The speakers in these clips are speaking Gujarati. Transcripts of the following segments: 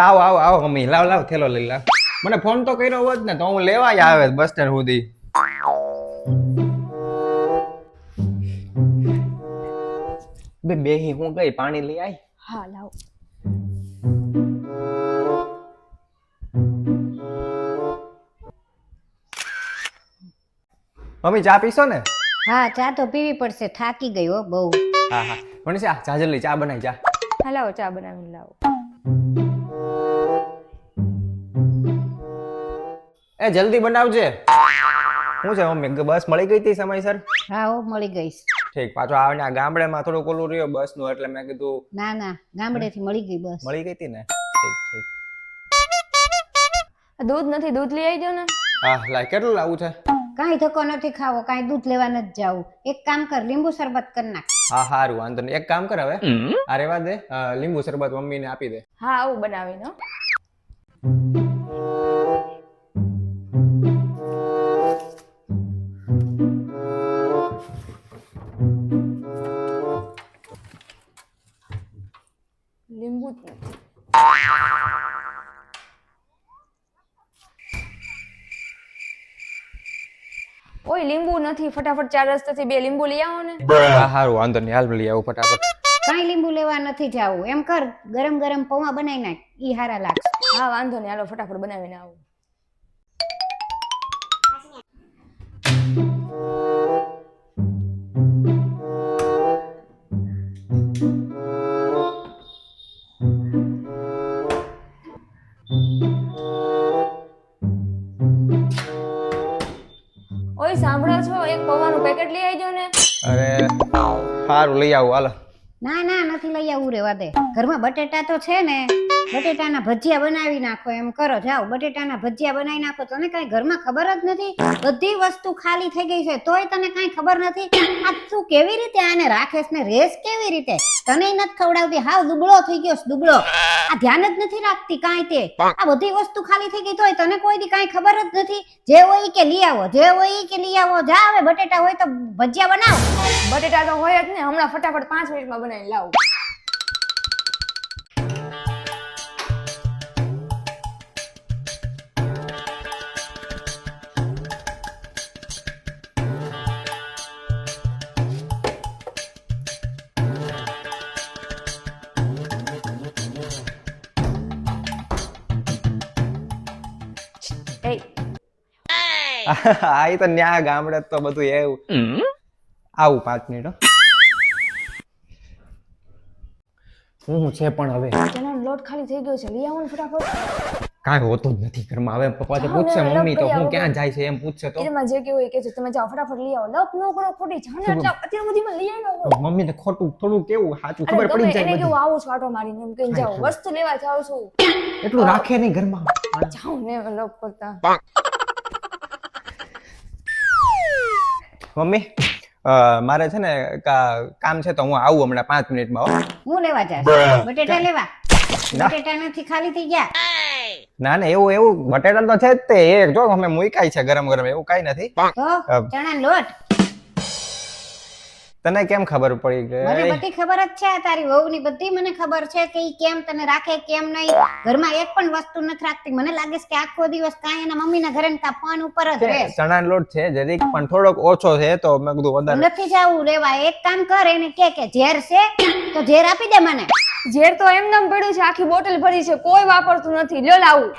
આવો આવો આવો મમ્મી, લાવ લાવ થેલો લઈ લાવ. મને ફોન તો કર્યો હોત ને તો હું લેવા જ આવે બસ સ્ટેન્ડ સુધી. બેહી હું ગઈ, પાણી લઈ આય. હા લાવ. મમ્મી ચા પીશો ને? હા ચા તો પીવી પડશે, થાકી ગઈ હો બહુ. હા હા મનીષા ચા જલ્દી ચા બનાવી જા. હા લાવો ચા બનાવીને લાવો. એ જલ્દી બનાવજે. શું છે મમ્મી, બસ મળી ગઈ હતી સમયસર? હા હો મળી ગઈશ. ઠીક, પાછો આવે આ ગામડેમાં થોડું ઓલું રહ્યો બસ નું, એટલે મેં કીધું. ના ના ગામડેથી મળી ગઈ બસ. મળી ગઈ હતી ને? ઠીક ઠીક. દૂધ નથી, દૂધ લઈ આવજો ને. હા લાય, કેટલું લાવવું છે? કાંઈ ધક્કો નથી ખાવો, કાંઈ દૂધ લેવા નથી જાવું. એક કામ કર, લીંબુ શરબત કરી નાખ. હા સારું, વાંધો નહીં. એક કામ કર હવે, આ રેવા દે, લીંબુ શરબત મમ્મીને આપી દે. હા આવું બનાવીને હો. લીંબુ જ નથી. ઓય લીંબુ નથી, ફટાફટ 4 રસ્તાથી 2 લીંબુ લઈ આવો ને. હા સારું, વાંધો નહીં, હાલ લઈ આવું ફટાફટ. કાંઈ લીંબુ લેવા નથી જાવું. એમ કર, ગરમ ગરમ પૌવા બનાવી નાખ, ઈ હારા લાગશે. હા વાંધો નહીં, હાલો ફટાફટ બનાવીને આવો. ઓય સાંભળો છો, એક પૌવાનું પેકેટ લઈ આવજો ને. અરે સારું લઈ આવું હાલ. ના ના નથી લઈ આવું, રેવા દે. ઘરમાં બટેટા તો છે ને, બટેટાના ભજીયા બનાવી નાખો. એમ કરો, જાઓ બટેટાના ભજીયા બનાવી નાખો. તને કાંઈ ઘરમાં ખબર જ નથી, બધી વસ્તુ ખાલી થઈ ગઈ છે તોય તને કાંઈ ખબર નથી. આ તું કેવી રીતે આને રાખેસ ને રેસ કેવી રીતે? તને નથી ખવડાવતી, હાવ દુબળો થઈ ગયો છે, દુબળો. આ ધ્યાન જ નથી રાખતી કાંઈ તે. આ બધી વસ્તુ ખાલી થઈ ગઈ તોય તને કોઈ દી કાંઈ ખબર જ નથી. જે હોય કે લઈ આવો, જે હોય કે લઈ આવો. જા હવે બટેટા હોય તો ભજીયા બનાવ. બટેટા તો હોય જ ને, હમણાં ફટાફટ 5 મિનિટમાં બનાવીને લાવું. આ તો ન્યા ગામડે તો બધું એવું. આવું 5 મિનિટ. હું છે પણ હવે ચણાનો લોટ ખાલી થઈ ગયો છે, લઈ આવો ને ફટાફટ. કાંઈ હોતું જ નથી ઘરમાં. હવે પપ્પા તો પૂછશે મમ્મી તો હું ક્યાં જાય છે એમ પૂછશે તો. એમાં જે કેવું એ કે છે, તમે જાઓ ફટાફટ લઈ આવો. લપ નો કરો ખોટી, જાને એટલે અત્યાર સુધીમાં લઈ આવ્યો. મમ્મી ને ખોટું થોડું કેવું સાચું ખબર પડી જાય. એને કેવું આવું છું આટો મારીને એમ કહીને જાઓ, વસ્તુ લેવા જાઉં છું. એટલું રાખે નહીં ઘરમાં. જાઓ ને લપ કરતા. મમ્મી મારે છે ને કામ છે તો હું આવું હમણાં 5 મિનિટમાં. હું લેવા જાશ? બટેટા લેવા? બટેટા નથી, ખાલી થઈ ગયા. ના ના એવું બટેટા તો છે જ તે. એક જો અમે મૂકાય છે ગરમ ગરમ, એવું કઈ નથી. તો ચણાનો લોટ તને કેમ ખબર પડી ગઈ? મને બધી ખબર જ છે. તારી વહુની બધી મને ખબર છે કે ઈ કેમ તને રાખે કેમ નહીં. ઘરમાં એક પણ વસ્તુ નથી રાખતી. મને લાગે છે કે આખો દિવસ કાંઈ એના મમ્મીના ઘરે ને કાં ફોન ઉપર જ રહે. ચણાનો લોટ છે જરીક પણ થોડોક ઓછો છે તો મેં કીધું વધારે નથી જાવું લેવા. એક કામ કર, એને કે ઝેર છે તો ઝેર આપી દે મને. ઝેર તો એમનેમ પડ્યું છે, આખી બોટલ ભરી છે, કોઈ વાપરતું નથી. લ્યો લાવું.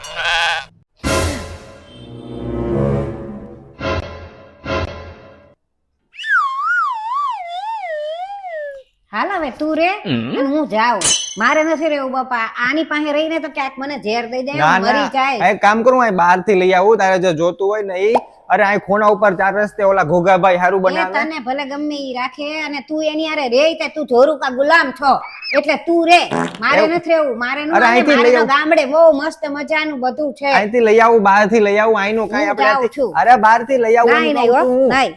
હાલ હવે તું રે અને હું જાઉં. મારે નથી રહેવું બાપા. આની પાસે રહીને તો ક્યાંક મને ઝેર દઈ દે, મરી જાય. એક કામ કરું, અહીં બહાર થી લઈ આવું. તારે જે જોતું હોય ને ઈ. અરે અહીં ખૂણા ઉપર 4 રસ્તે ઓલા ઘોઘાભાઈ હારું બનાવે. તને ભલે ગમે ઈ રાખે અને તું એની હારે રે તે તું જોરું કા ગુલામ છો. એટલે તું રે, મારે નથી રહેવું. મારે નો ગામડે બહુ મસ્ત મજાનું બધું છે. અહીંથી લઈ આવું, બહાર થી લઈ આવું. અહીંનું કાંઈ આપણે. અરે બહાર થી લઈ આવું. નહીં